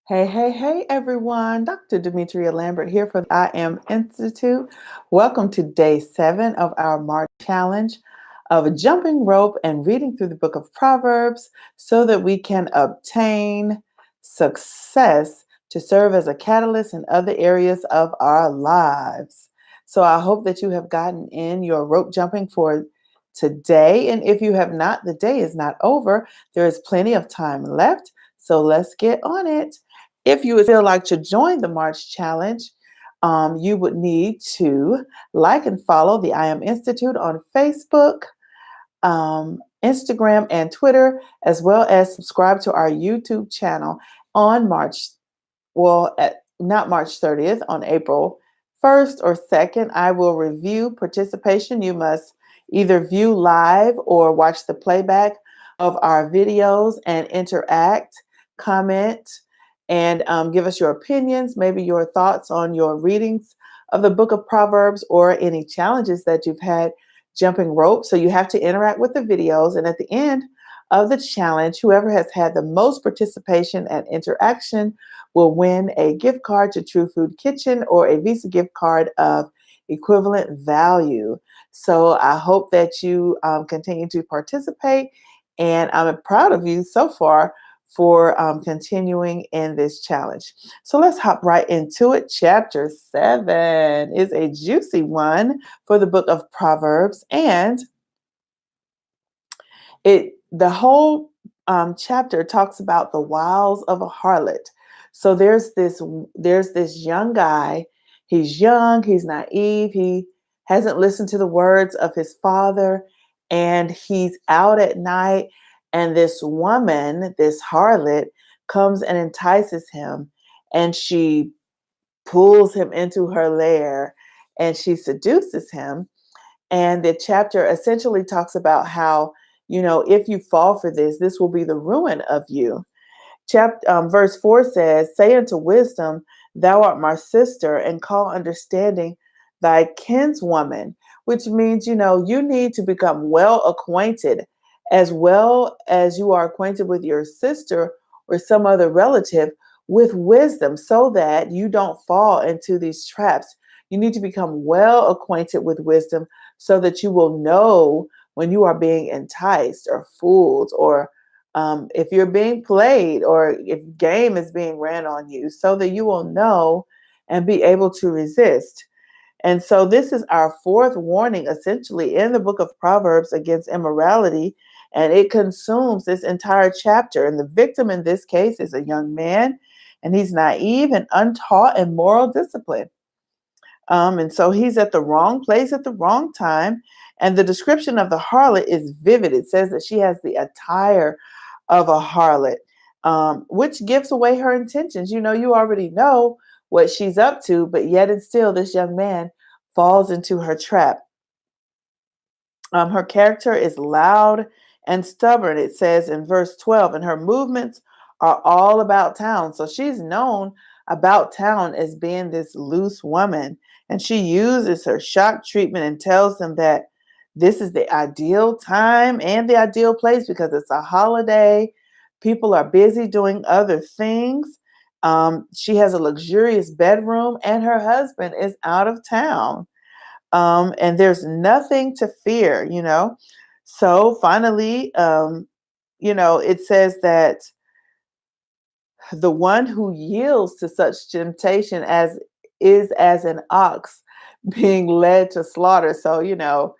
Hey, hey, hey, everyone. Dr. Demetria Lambert here for the I Am Institute. Welcome to day 7 of our March challenge of jumping rope and reading through the book of Proverbs so that we can obtain success to serve as a catalyst in other areas of our lives. So I hope that you have gotten in your rope jumping for today. And if you have not, the day is not over. There is plenty of time left. So let's get on it. If you would still like to join the March Challenge, you would need to like and follow the I Am Institute on Facebook, Instagram, and Twitter, as well as subscribe to our YouTube channel on not March 30th, on April 1st or 2nd. I will review participation. You must either view live or watch the playback of our videos and interact, comment, and give us your opinions, maybe your thoughts on your readings of the book of Proverbs or any challenges that you've had jumping rope. So you have to interact with the videos. And at the end of the challenge, whoever has had the most participation and interaction will win a gift card to True Food Kitchen or a Visa gift card of equivalent value. So I hope that you continue to participate. And I'm proud of you so far for continuing in this challenge. So let's hop right into it. Chapter 7 is a juicy one for the book of Proverbs, and the whole chapter talks about the wiles of a harlot. So there's this young guy. He's young, he's naive, he hasn't listened to the words of his father, and he's out at night, and this woman, this harlot, comes and entices him, and she pulls him into her lair, and she seduces him. And the chapter essentially talks about how, if you fall for this, this will be the ruin of you. Verse 4 says, "Say unto wisdom, thou art my sister, and call understanding thy kinswoman," which means, you need to become well acquainted, as well as you are acquainted with your sister or some other relative, with wisdom, so that you don't fall into these traps. You need to become well acquainted with wisdom so that you will know when you are being enticed or fooled, or if you're being played, or if game is being ran on you, so that you will know and be able to resist. And so this is our fourth warning, essentially, in the book of Proverbs against immorality, and it consumes this entire chapter. And the victim in this case is a young man, and he's naive and untaught in moral discipline. And so he's at the wrong place at the wrong time. And the description of the harlot is vivid. It says that she has the attire of a harlot, which gives away her intentions. You already know what she's up to, but yet and still, this young man falls into her trap. Her character is loud and stubborn, it says in verse 12, and her movements are all about town. So she's known about town as being this loose woman, and she uses her shock treatment and tells them that this is the ideal time and the ideal place because it's a holiday. People are busy doing other things. She has a luxurious bedroom, and her husband is out of town. And there's nothing to fear. So finally, it says that the one who yields to such temptation is as an ox being led to slaughter. So,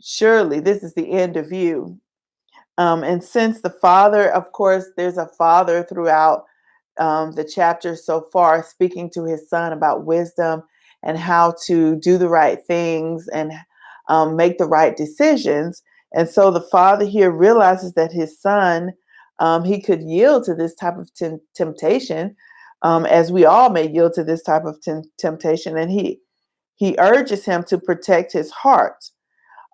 surely this is the end of you. And since the father, of course, there's a father throughout the chapter so far, speaking to his son about wisdom and how to do the right things and make the right decisions. And so the father here realizes that his son, he could yield to this type of temptation, as we all may yield to this type of temptation. And he urges him to protect his heart.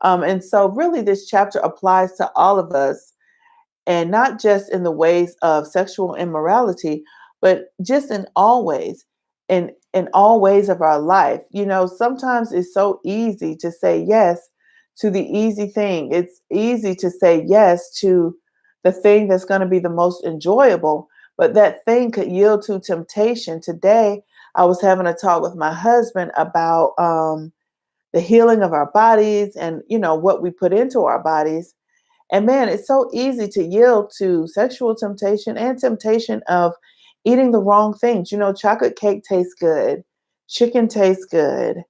And so really this chapter applies to all of us, and not just in the ways of sexual immorality, but just in all ways, in all ways of our life. Sometimes it's so easy to say yes to the easy thing. It's easy to say yes to the thing that's going to be the most enjoyable, but that thing could yield to temptation. Today, I was having a talk with my husband about the healing of our bodies and, what we put into our bodies. And man, it's so easy to yield to sexual temptation and temptation of eating the wrong things. Chocolate cake tastes good, chicken tastes good,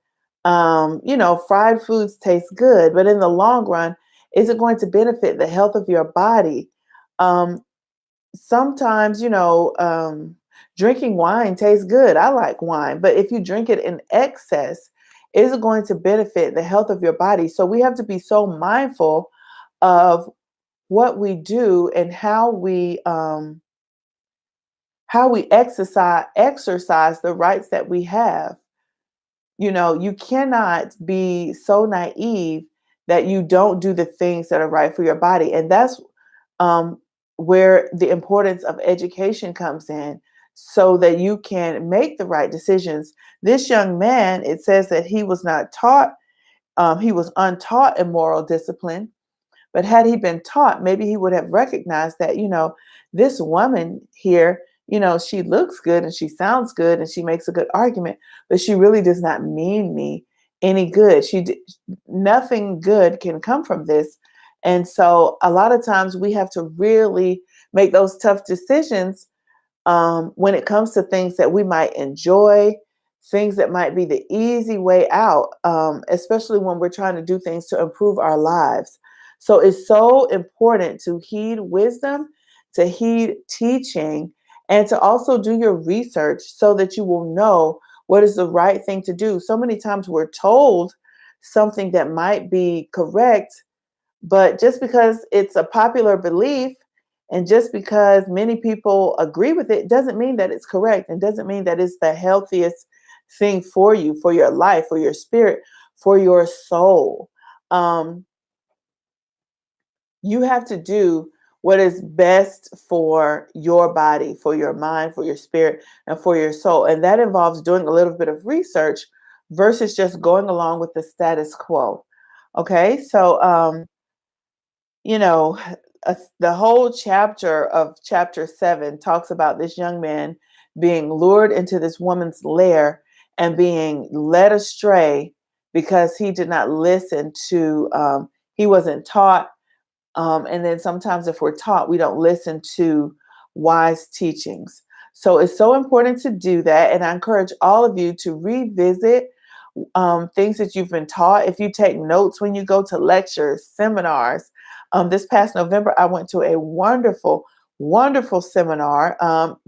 fried foods taste good, but in the long run, is it going to benefit the health of your body? Um, Sometimes, drinking wine tastes good. I like wine, but if you drink it in excess, is it going to benefit the health of your body? So we have to be so mindful of what we do and how we exercise the rights that we have. You cannot be so naive that you don't do the things that are right for your body. And that's um, where the importance of education comes in so that you can make the right decisions. This young man, it says that he was not taught, he was untaught in moral discipline. But had he been taught, maybe he would have recognized that, this woman here, she looks good and she sounds good and she makes a good argument, but she really does not mean me any good. Nothing good can come from this. And so a lot of times we have to really make those tough decisions when it comes to things that we might enjoy, things that might be the easy way out, especially when we're trying to do things to improve our lives. So it's so important to heed wisdom, to heed teaching, and to also do your research so that you will know what is the right thing to do. So many times we're told something that might be correct, but just because it's a popular belief and just because many people agree with it doesn't mean that it's correct and doesn't mean that it's the healthiest thing for you, for your life, for your spirit, for your soul. Um, you have to do what is best for your body, for your mind, for your spirit, and for your soul. And that involves doing a little bit of research versus just going along with the status quo. Okay, so you know, the whole chapter of chapter 7 talks about this young man being lured into this woman's lair and being led astray because he did not listen to, he wasn't taught. And then sometimes, if we're taught, we don't listen to wise teachings. So it's so important to do that. And I encourage all of you to revisit things that you've been taught. If you take notes when you go to lectures, seminars, this past November, I went to a wonderful, wonderful seminar.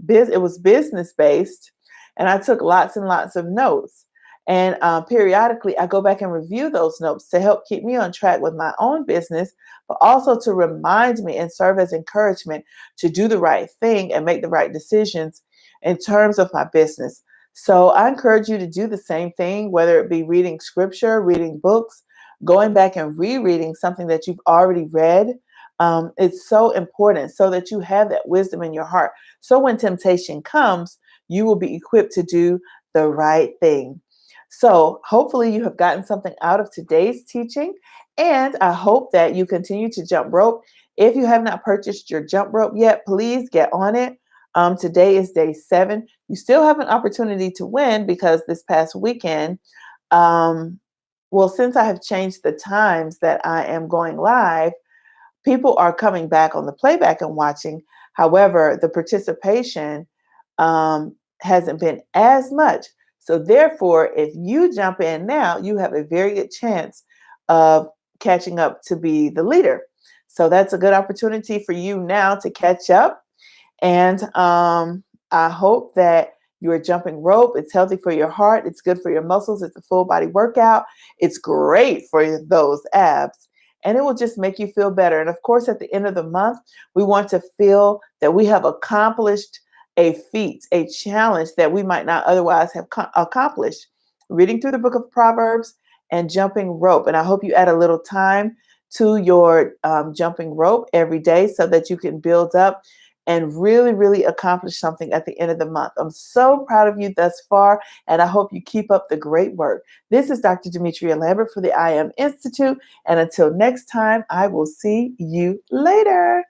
It was business based, and I took lots and lots of notes. And periodically, I go back and review those notes to help keep me on track with my own business, but also to remind me and serve as encouragement to do the right thing and make the right decisions in terms of my business. So I encourage you to do the same thing, whether it be reading scripture, reading books, going back and rereading something that you've already read. It's so important so that you have that wisdom in your heart. So when temptation comes, you will be equipped to do the right thing. So hopefully you have gotten something out of today's teaching, and I hope that you continue to jump rope. If you have not purchased your jump rope yet, please get on it. Today is day 7. You still have an opportunity to win because this past weekend, well, since I have changed the times that I am going live, people are coming back on the playback and watching. However, the participation hasn't been as much. So therefore, if you jump in now, you have a very good chance of catching up to be the leader. So that's a good opportunity for you now to catch up. And I hope that you are jumping rope. It's healthy for your heart. It's good for your muscles. It's a full body workout. It's great for those abs. And it will just make you feel better. And of course, at the end of the month, we want to feel that we have accomplished a feat, a challenge that we might not otherwise have accomplished. Reading through the book of Proverbs and jumping rope. And I hope you add a little time to your jumping rope every day so that you can build up and really, really accomplish something at the end of the month. I'm so proud of you thus far, and I hope you keep up the great work. This is Dr. Demetria Lambert for the I Am Institute, and until next time, I will see you later.